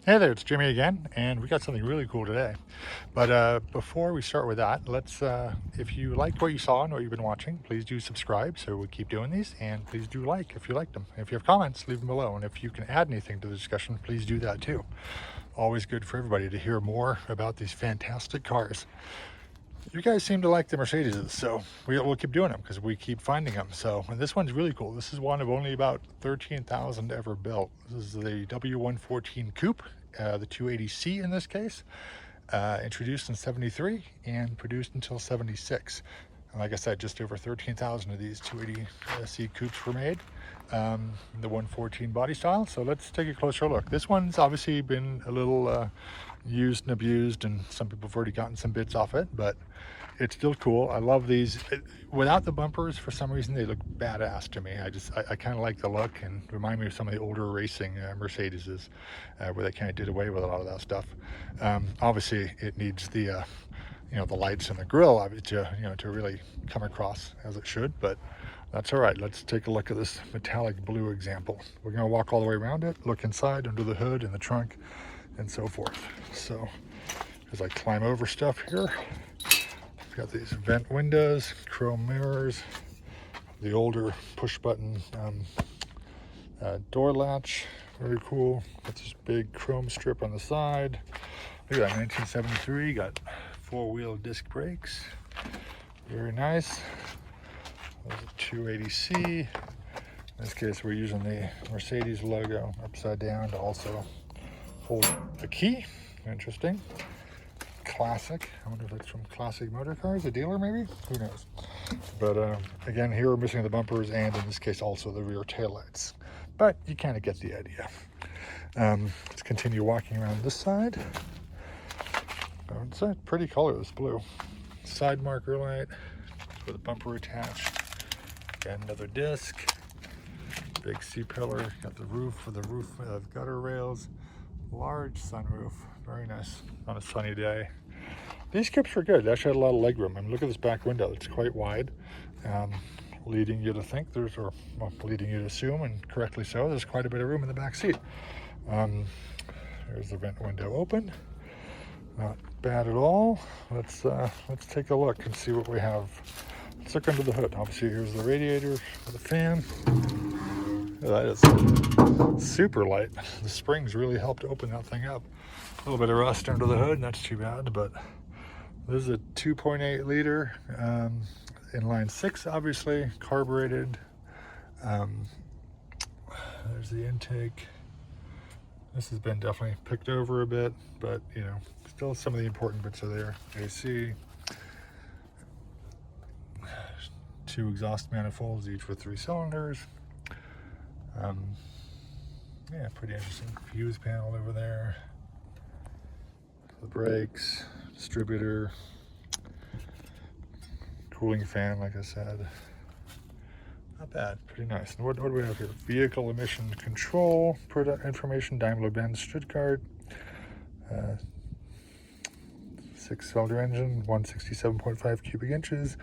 Hey there, it's Jimmy again, and we got something really cool today. But before we start with that, let's, if you liked what you saw and what you've been watching, please do subscribe so we keep doing these, and please do like if you liked them. If you have comments, leave them below, and if you can add anything to the discussion, please do that too. Always good for everybody to hear more about these fantastic cars. You guys seem to like the Mercedes, so we'll keep doing them because we keep finding them. So, and this one's really cool. This is one of only about 13,000 ever built. This is the W114 Coupe, the 280C in this case, introduced in '73 and produced until '76. And like I said, just over 13,000 of these 280C coupes were made, the 114 body style. So let's take a closer look. This one's obviously been a little used and abused, and some people have already gotten some bits off it, but it's still cool. I love these. Without the bumpers, for some reason, they look badass to me. I kind of like the look and remind me of some of the older racing Mercedeses, where they kind of did away with a lot of that stuff. Obviously, it needs the the lights and the grille to really come across as it should, but that's all right. Let's take a look at this metallic blue example. We're going to walk all the way around it, look inside, under the hood, in the trunk, and so forth. So as I climb over stuff here, we've got these vent windows, chrome mirrors, the older push button door latch, very cool. Got this big chrome strip on the side. Look at that, 1973, got 4-wheel disc brakes, very nice. There's a 280C. In this case, we're using the Mercedes logo upside down to also hold a key. Interesting. Classic. I wonder if it's from Classic Motor Cars, a dealer maybe? Who knows? But again, here we're missing the bumpers and in this case also the rear taillights. But you kind of get the idea. Let's continue walking around this side. It's a pretty color, this blue. Side marker light with a bumper attached. Got another disc. Big C-pillar. Got the roof with the roof gutter rails. Large sunroof. Very nice on a sunny day. These coupes were good. They actually had a lot of leg room. I mean, look at this back window. It's quite wide, leading you to think leading you to assume, and correctly so, there's quite a bit of room in the back seat. There's the vent window open. Not bad at all. Let's take a look and see what we have. Let's look under the hood. Obviously, here's the radiator for the fan. That is super light. The springs really helped open that thing up. A little bit of rust under the hood, not too bad, but this is a 2.8 liter, inline 6, obviously, carbureted. There's the intake. This has been definitely picked over a bit, but still some of the important bits are there. AC, 2 exhaust manifolds, each with 3 cylinders. Yeah, pretty interesting. Fuse panel over there. The brakes, distributor, cooling fan, like I said. Not bad, pretty nice. And what do we have here? Vehicle emission control, product information, Daimler-Benz, Stuttgart. 6-cylinder engine, 167.5 cubic inches.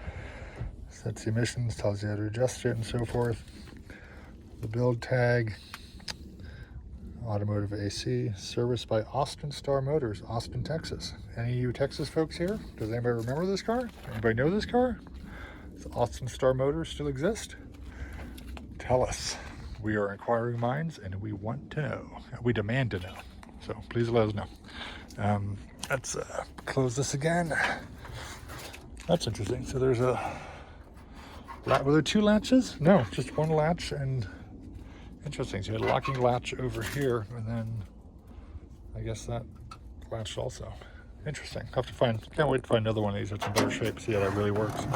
Sets the emissions, tells you how to adjust it, and so forth. The build tag, automotive AC, serviced by Austin Star Motors, Austin, Texas. Any of you Texas folks here? Does anybody remember this car? Anybody know this car? Does Austin Star Motors still exist? Tell us. We are inquiring minds and we want to know. We demand to know. So please let us know. Let's close this again. That's interesting. So there's were there 2 latches? No, just 1 latch. And interesting. So you had a locking latch over here, and then I guess that latched also. Interesting. Can't wait to find another one of these that's in better shape, see how that really works.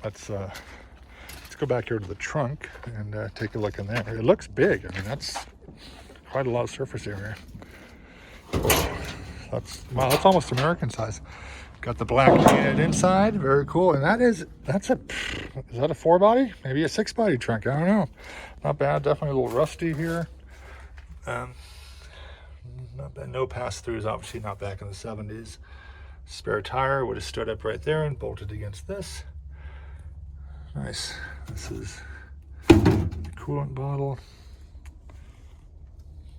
Let's go back here to the trunk and take a look in there. It looks big. I mean, that's quite a lot of surface area. Wow, that's almost American size. Got the black painted inside, very cool. And is that a 4-body? Maybe a 6-body trunk, I don't know. Not bad, definitely a little rusty here. Not bad, no pass-throughs, obviously not back in the 70s. Spare tire would have stood up right there and bolted against this. Nice. This is the coolant bottle.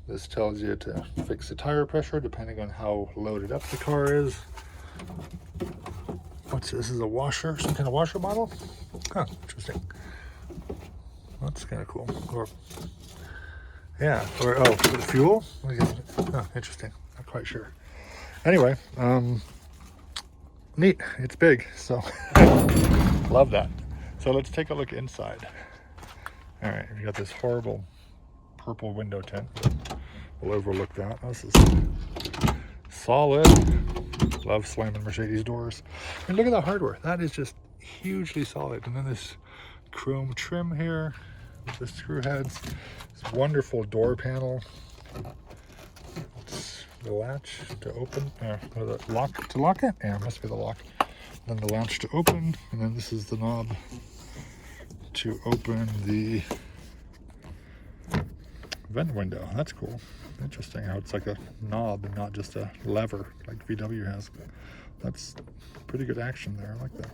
This tells you to fix the tire pressure depending on how loaded up the car is. What's this? Is a washer, some kind of washer model? Huh, interesting. That's kind of cool. Or, yeah, or oh, for the fuel? Oh, interesting. Not quite sure. Anyway, neat. It's big, so love that. So let's take a look inside. All right, we got this horrible purple window tint. We'll overlook that. This is solid. Love slamming Mercedes doors. And look at that hardware. That is just hugely solid. And then this chrome trim here with the screw heads. This wonderful door panel. It's the latch to open, or the lock to lock it. Yeah, it must be the lock. Then the latch to open, and then this is the knob to open the vent window. That's cool. Interesting how it's like a knob and not just a lever like VW has. That's pretty good action there. I like that.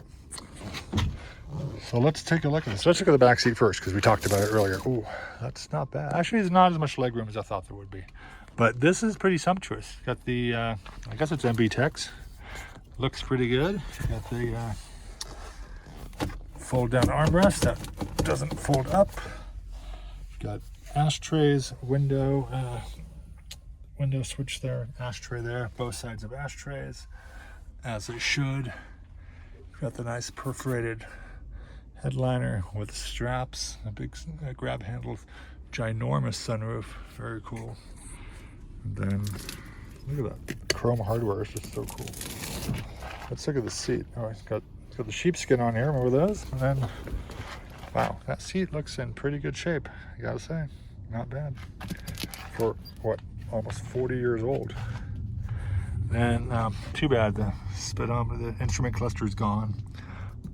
So let's take a look at this. Let's look at the back seat first because we talked about it earlier. Ooh, that's not bad. Actually, there's not as much legroom as I thought there would be. But this is pretty sumptuous. Got the, I guess it's MB Tex. Looks pretty good. Got the fold down armrest that doesn't fold up. Got ashtrays, window switch there, ashtray there, both sides of ashtrays, as it should. Got the nice perforated headliner with straps, a big grab handle, ginormous sunroof, very cool. And then look at that chrome hardware, it's just so cool. Let's look at the seat. Oh, it's got the sheepskin on here, remember those? And then, wow, that seat looks in pretty good shape, I gotta say. Not bad for what, almost 40 years old. And too bad the speedometer, the instrument cluster is gone.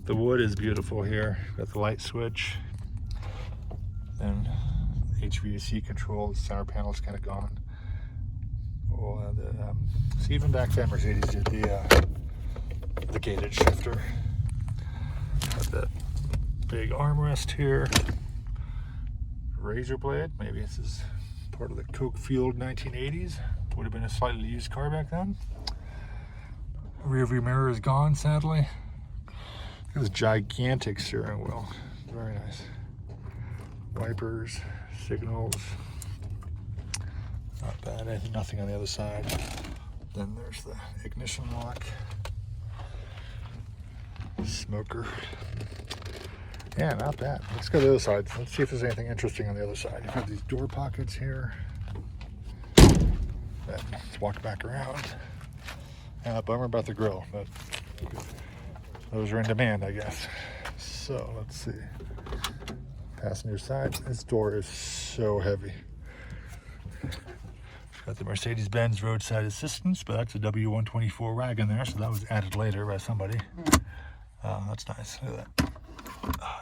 The wood is beautiful here. Got the light switch. Then HVAC control. The center panel is kind of gone. Oh, so even back then, Mercedes did the gated shifter. Got that big armrest here. Razor blade. Maybe this is part of the coke-fueled 1980s. Would have been a slightly used car back then. Rear view mirror is gone, sadly. Look at this gigantic steering wheel. Very nice. Wipers, signals. Not bad. Nothing on the other side. Then there's the ignition lock. Smoker. Yeah, not bad. Let's go to the other side. Let's see if there's anything interesting on the other side. You've got these door pockets here. Let's walk back around. Bummer about the grill, but those are in demand, I guess. So let's see. Passenger side. This door is so heavy. Got the Mercedes-Benz roadside assistance, but that's a W114 wagon there, so that was added later by somebody. That's nice. Look at that. Oh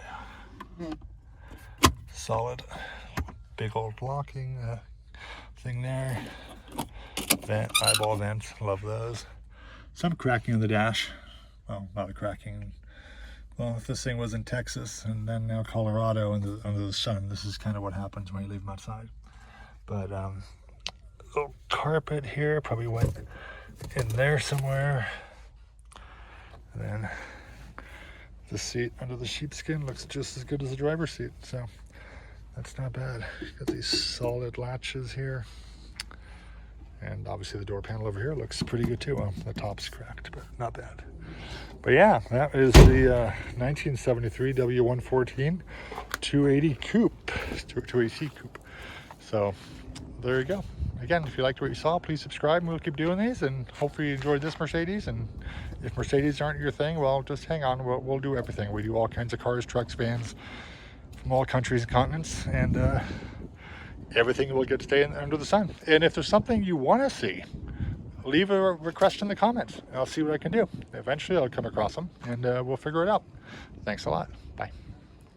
yeah. Solid. Big old locking thing there. Vent, eyeball vents, love those. Some cracking on the dash. Well, not a cracking. Well, if this thing was in Texas and then now Colorado under the sun, this is kind of what happens when you leave them outside. But little carpet here, probably went in there somewhere. And then the seat under the sheepskin looks just as good as the driver's seat, so that's not bad. Got these solid latches here. And obviously the door panel over here looks pretty good too. Well, the top's cracked, but not bad. But yeah, that is the 1973 W114 280 coupe, 280C coupe. So there you go. Again, if you liked what you saw, please subscribe and we'll keep doing these. And hopefully you enjoyed this Mercedes. And if Mercedes aren't your thing, well, just hang on. We'll do everything. We do all kinds of cars, trucks, vans from all countries and continents. And everything will get to stay under the sun. And if there's something you want to see, leave a request in the comments. I'll see what I can do. Eventually I'll come across them and we'll figure it out. Thanks a lot. Bye.